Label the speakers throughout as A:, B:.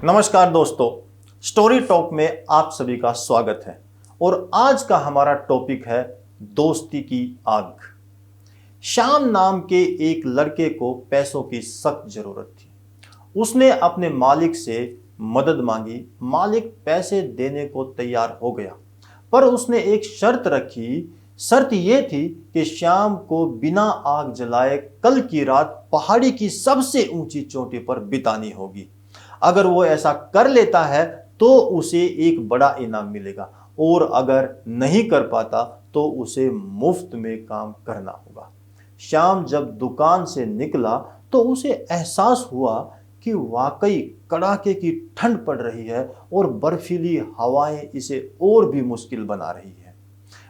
A: नमस्कार दोस्तों, story talk में आप सभी का स्वागत है। और आज का हमारा टॉपिक है दोस्ती की आग। श्याम नाम के एक लड़के को पैसों की सख्त जरूरत थी। उसने अपने मालिक से मदद मांगी। मालिक पैसे देने को तैयार हो गया, पर उसने एक शर्त रखी। शर्त यह थी कि श्याम को बिना आग जलाए कल की रात पहाड़ी की सबसे ऊंची चोटी पर बितानी होगी। अगर वो ऐसा कर लेता है तो उसे एक बड़ा इनाम मिलेगा, और अगर नहीं कर पाता तो उसे मुफ्त में काम करना होगा। श्याम जब दुकान से निकला तो उसे एहसास हुआ कि वाकई कड़ाके की ठंड पड़ रही है और बर्फीली हवाएं इसे और भी मुश्किल बना रही है।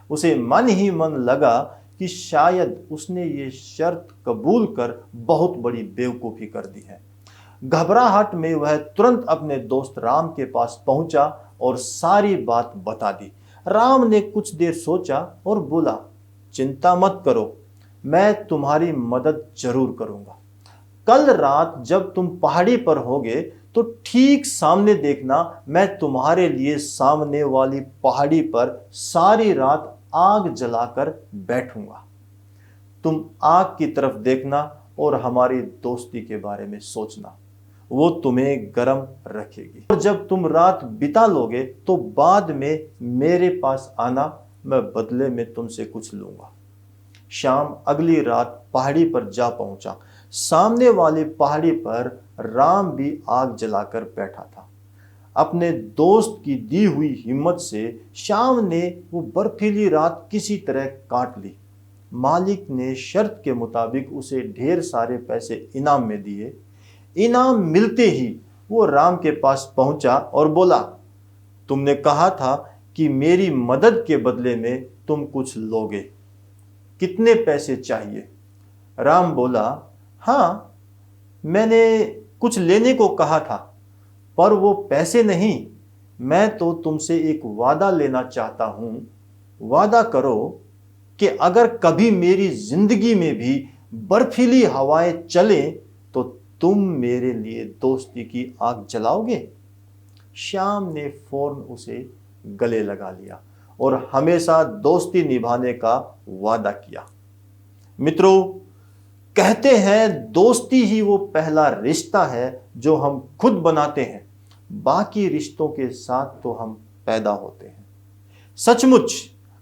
A: उसे मन ही मन लगा कि शायद उसने ये शर्त कबूल कर बहुत बड़ी बेवकूफ़ी कर दी है। घबराहट में वह तुरंत अपने दोस्त राम के पास पहुंचा और सारी बात बता दी। राम ने कुछ देर सोचा और बोला, चिंता मत करो, मैं तुम्हारी मदद जरूर करूंगा। कल रात जब तुम पहाड़ी पर होगे तो ठीक सामने देखना, मैं तुम्हारे लिए सामने वाली पहाड़ी पर सारी रात आग जलाकर बैठूंगा। तुम आग की तरफ देखना और हमारी दोस्ती के बारे में सोचना, वो तुम्हें गर्म रखेगी। और जब तुम रात बिता लोगे तो बाद में मेरे पास आना, मैं बदले में तुमसे कुछ लूंगा। शाम अगली रात पहाड़ी पर जा पहुंचा। सामने वाली पहाड़ी पर राम भी आग जलाकर बैठा था। अपने दोस्त की दी हुई हिम्मत से शाम ने वो बर्फीली रात किसी तरह काट ली। मालिक ने शर्त के मुताबिक उसे ढेर सारे पैसे इनाम में दिए। इनाम मिलते ही वो राम के पास पहुंचा और बोला, तुमने कहा था कि मेरी मदद के बदले में तुम कुछ लोगे, कितने पैसे चाहिए? राम बोला, हाँ, मैंने कुछ लेने को कहा था, पर वो पैसे नहीं, मैं तो तुमसे एक वादा लेना चाहता हूं। वादा करो कि अगर कभी मेरी जिंदगी में भी बर्फीली हवाएं चलें तो तुम मेरे लिए दोस्ती की आग जलाओगे। श्याम ने फौरन उसे गले लगा लिया और हमेशा दोस्ती निभाने का वादा किया। मित्रों, कहते हैं दोस्ती ही वो पहला रिश्ता है जो हम खुद बनाते हैं, बाकी रिश्तों के साथ तो हम पैदा होते हैं। सचमुच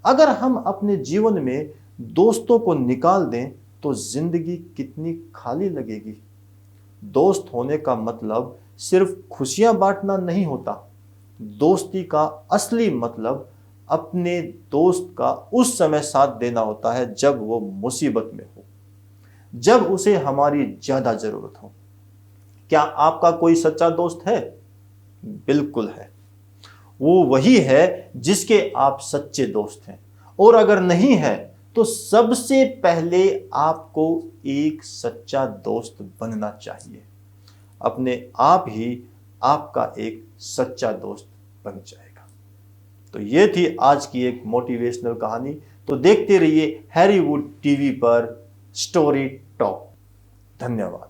A: अगर हम अपने जीवन में दोस्तों को निकाल दें तो जिंदगी कितनी खाली लगेगी। दोस्त होने का मतलब सिर्फ खुशियां बांटना नहीं होता। दोस्ती का असली मतलब अपने दोस्त का उस समय साथ देना होता है जब वो मुसीबत में हो, जब उसे हमारी ज्यादा जरूरत हो। क्या आपका कोई सच्चा दोस्त है? बिल्कुल है। वो वही है जिसके आप सच्चे दोस्त हैं। और अगर नहीं है तो सबसे पहले आपको एक सच्चा दोस्त बनना चाहिए। अपने आप ही आपका एक सच्चा दोस्त बन जाएगा। तो ये थी आज की एक मोटिवेशनल कहानी। तो देखते रहिए हैरीवुड टीवी पर स्टोरी टॉक। धन्यवाद।